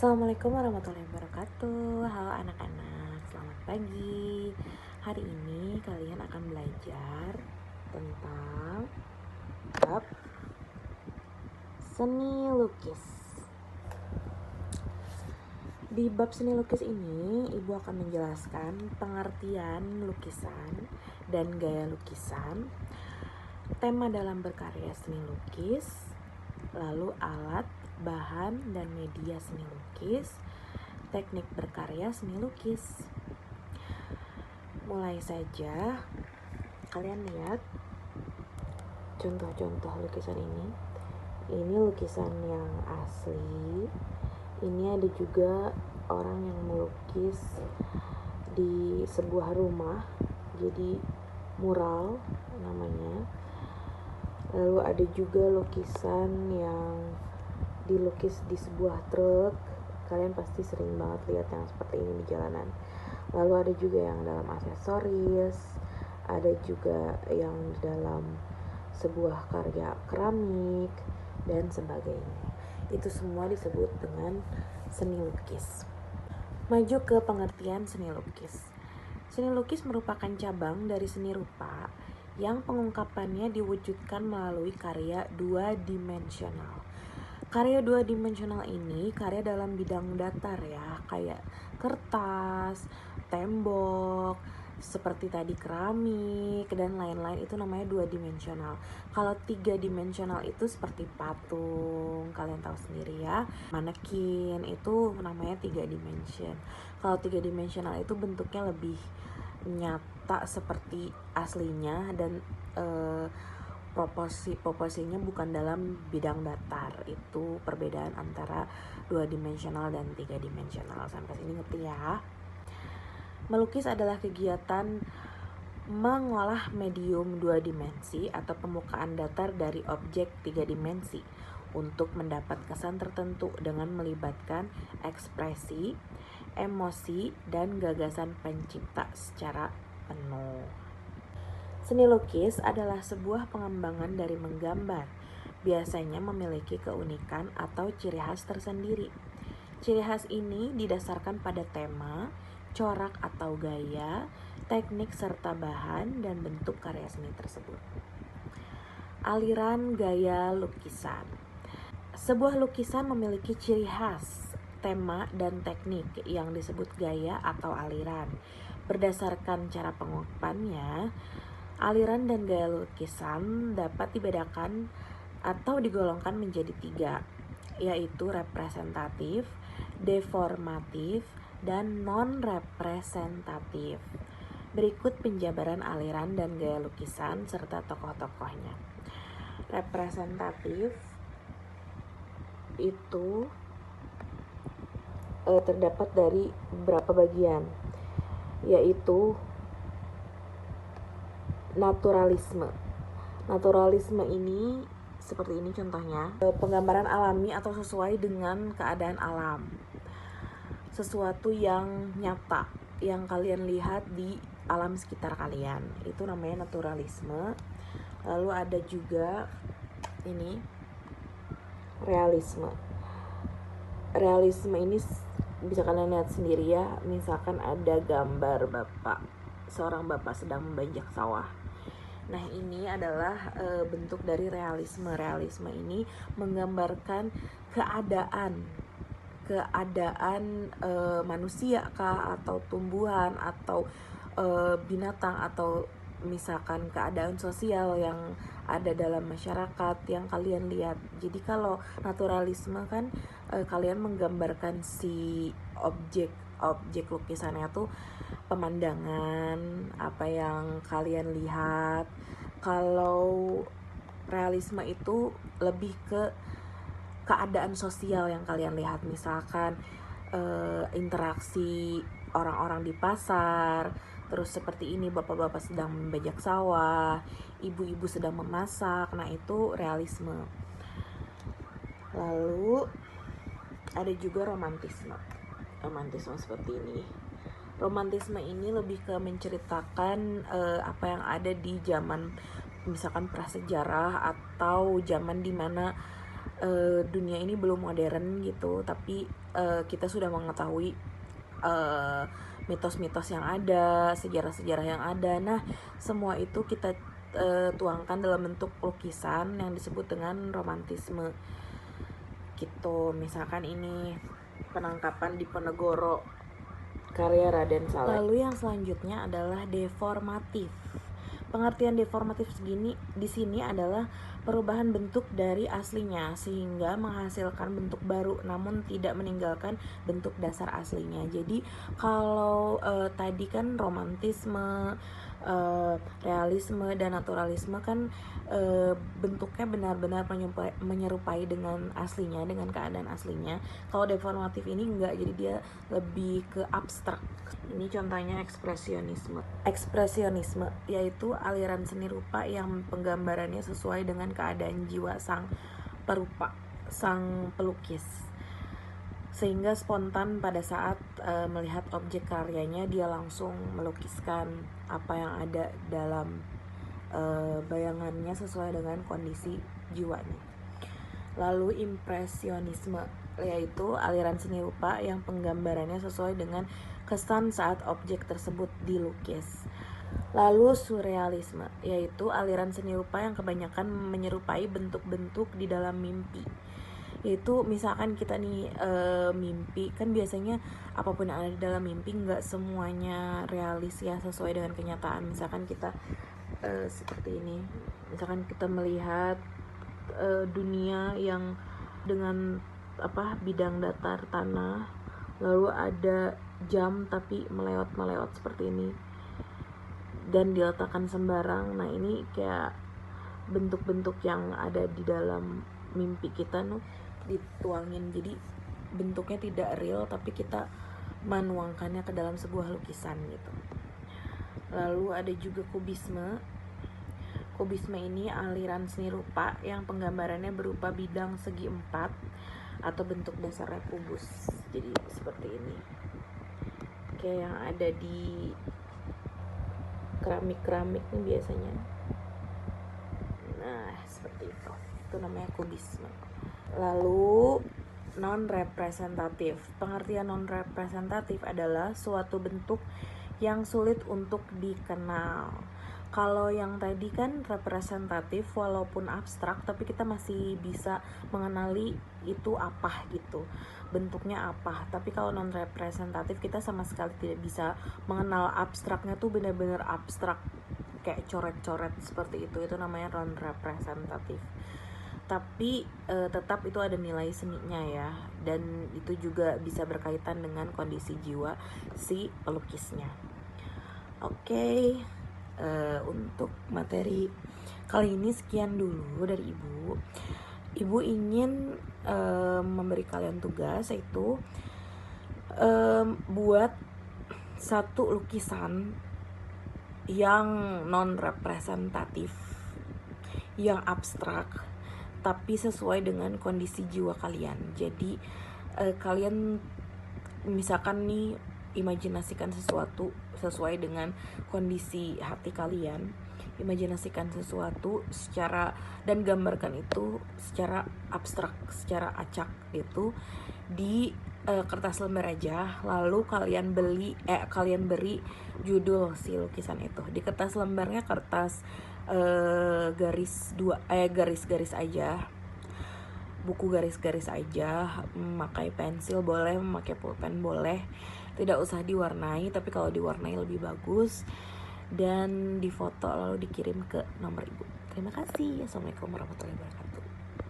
Assalamualaikum warahmatullahi wabarakatuh. Halo anak-anak, selamat pagi. Hari ini kalian akan belajar tentang bab seni lukis. Di bab seni lukis ini, Ibu akan menjelaskan pengertian lukisan dan gaya lukisan, tema dalam berkarya seni lukis, lalu alat, bahan, dan media seni lukis, teknik berkarya seni lukis. Mulai saja, kalian lihat contoh-contoh lukisan ini. Ini lukisan yang asli. Ini ada juga orang yang melukis di sebuah rumah, jadi mural namanya. Lalu ada juga lukisan yang dilukis di sebuah truk. Kalian pasti sering banget lihat yang seperti ini di jalanan. Lalu ada juga yang dalam aksesoris, ada juga yang dalam sebuah karya keramik dan sebagainya. Itu semua disebut dengan seni lukis. Maju ke pengertian seni lukis. Seni lukis merupakan cabang dari seni rupa yang pengungkapannya diwujudkan melalui karya dua dimensional. Karya dua dimensional ini karya dalam bidang datar ya, kayak kertas, tembok, seperti tadi keramik dan lain-lain, itu namanya dua dimensional. Kalau tiga dimensional itu seperti patung, kalian tahu sendiri ya, manekin itu namanya tiga dimension. Kalau tiga dimensional itu bentuknya lebih nyata seperti aslinya dan proporsinya bukan dalam bidang datar. Itu perbedaan antara dua dimensional dan tiga dimensional. Sampai sini ngerti ya? Melukis adalah kegiatan mengolah medium dua dimensi atau permukaan datar dari objek tiga dimensi untuk mendapat kesan tertentu dengan melibatkan ekspresi, emosi, dan gagasan pencipta secara penuh. Seni lukis adalah sebuah pengembangan dari menggambar, biasanya memiliki keunikan atau ciri khas tersendiri. Ciri khas ini didasarkan pada tema, corak atau gaya, teknik serta bahan dan bentuk karya seni tersebut. Aliran gaya lukisan. Sebuah lukisan memiliki ciri khas, tema, dan teknik yang disebut gaya atau aliran. Berdasarkan cara pengungkapannya, aliran dan gaya lukisan dapat dibedakan atau digolongkan menjadi tiga, yaitu representatif, deformatif, dan non-representatif. Berikut penjabaran aliran dan gaya lukisan serta tokoh-tokohnya. Representatif itu terdapat dari beberapa bagian, yaitu naturalisme. Naturalisme ini seperti ini contohnya, penggambaran alami atau sesuai dengan keadaan alam, sesuatu yang nyata yang kalian lihat di alam sekitar kalian, itu namanya naturalisme. Lalu ada juga ini realisme. Realisme ini bisa kalian lihat sendiri ya, misalkan ada gambar seorang bapak sedang membajak sawah. Nah, ini adalah bentuk dari realisme. Realisme ini menggambarkan keadaan manusia kah, atau tumbuhan, atau binatang, atau misalkan keadaan sosial yang ada dalam masyarakat yang kalian lihat. Jadi kalau naturalisme kan kalian menggambarkan si objek lukisannya tuh pemandangan, apa yang kalian lihat. Kalau realisme itu lebih ke keadaan sosial yang kalian lihat, misalkan interaksi orang-orang di pasar, terus seperti ini bapak-bapak sedang membajak sawah, ibu-ibu sedang memasak. Nah, itu realisme. Lalu ada juga romantisme seperti ini. Romantisme ini lebih ke menceritakan apa yang ada di zaman misalkan prasejarah atau zaman dimana dunia ini belum modern gitu, tapi kita sudah mengetahui mitos-mitos yang ada, sejarah-sejarah yang ada. Nah, semua itu kita tuangkan dalam bentuk lukisan yang disebut dengan romantisme gitu. Misalkan ini penangkapan di Ponegoro karya Raden Saleh. Lalu yang selanjutnya adalah deformatif. Pengertian deformatif di sini adalah perubahan bentuk dari aslinya sehingga menghasilkan bentuk baru namun tidak meninggalkan bentuk dasar aslinya. Jadi kalau tadi kan romantisme, realisme dan naturalisme kan bentuknya benar-benar menyerupai dengan aslinya, dengan keadaan aslinya. Kalau deformatif ini enggak, jadi dia lebih ke abstrak. Ini contohnya ekspresionisme. Ekspresionisme yaitu aliran seni rupa yang penggambarannya sesuai dengan keadaan jiwa sang perupa, sang pelukis, sehingga spontan pada saat melihat objek karyanya dia langsung melukiskan apa yang ada dalam bayangannya sesuai dengan kondisi jiwanya. Lalu impresionisme yaitu aliran seni rupa yang penggambarannya sesuai dengan kesan saat objek tersebut dilukis. Lalu surrealisme yaitu aliran seni rupa yang kebanyakan menyerupai bentuk-bentuk di dalam mimpi. Yaitu misalkan kita nih mimpi, kan biasanya apapun yang ada di dalam mimpi nggak semuanya realis ya, sesuai dengan kenyataan. Misalkan kita seperti ini, misalkan kita melihat dunia yang dengan bidang datar tanah, lalu ada jam tapi melewat seperti ini dan diletakkan sembarang. Nah, ini kayak bentuk-bentuk yang ada di dalam mimpi kita dituangin, jadi bentuknya tidak real tapi kita menuangkannya ke dalam sebuah lukisan gitu. Lalu ada juga kubisme. Kubisme ini aliran seni rupa yang penggambarannya berupa bidang segi empat atau bentuk dasarnya kubus. Jadi seperti ini, kayak yang ada di keramik nih biasanya. Nah, seperti itu namanya kubisme. Lalu non representatif. Pengertian non representatif adalah suatu bentuk yang sulit untuk dikenal. Kalau yang tadi kan representatif walaupun abstrak, tapi kita masih bisa mengenali itu apa gitu, bentuknya apa. Tapi kalau non representatif kita sama sekali tidak bisa mengenal abstraknya tuh benar-benar abstrak kayak coret-coret seperti itu namanya non representatif. Tapi tetap itu ada nilai seninya ya, dan itu juga bisa berkaitan dengan kondisi jiwa si pelukisnya. Oke. Untuk materi kali ini sekian dulu dari Ibu. Ibu ingin memberi kalian tugas, yaitu buat satu lukisan yang non representatif, yang abstrak, tapi sesuai dengan kondisi jiwa kalian. Jadi kalian misalkan nih imajinasikan sesuatu sesuai dengan kondisi hati kalian, imajinasikan sesuatu secara dan gambarkan itu secara abstrak, secara acak gitu di kertas lembar aja. Lalu kalian beri judul si lukisan itu. Di kertas lembarnya kertas garis-garis aja, buku garis-garis aja. Memakai pensil boleh, memakai pulpen boleh, tidak usah diwarnai, tapi kalau diwarnai lebih bagus. Dan difoto lalu dikirim ke nomor Ibu. Terima kasih. Assalamualaikum warahmatullahi wabarakatuh.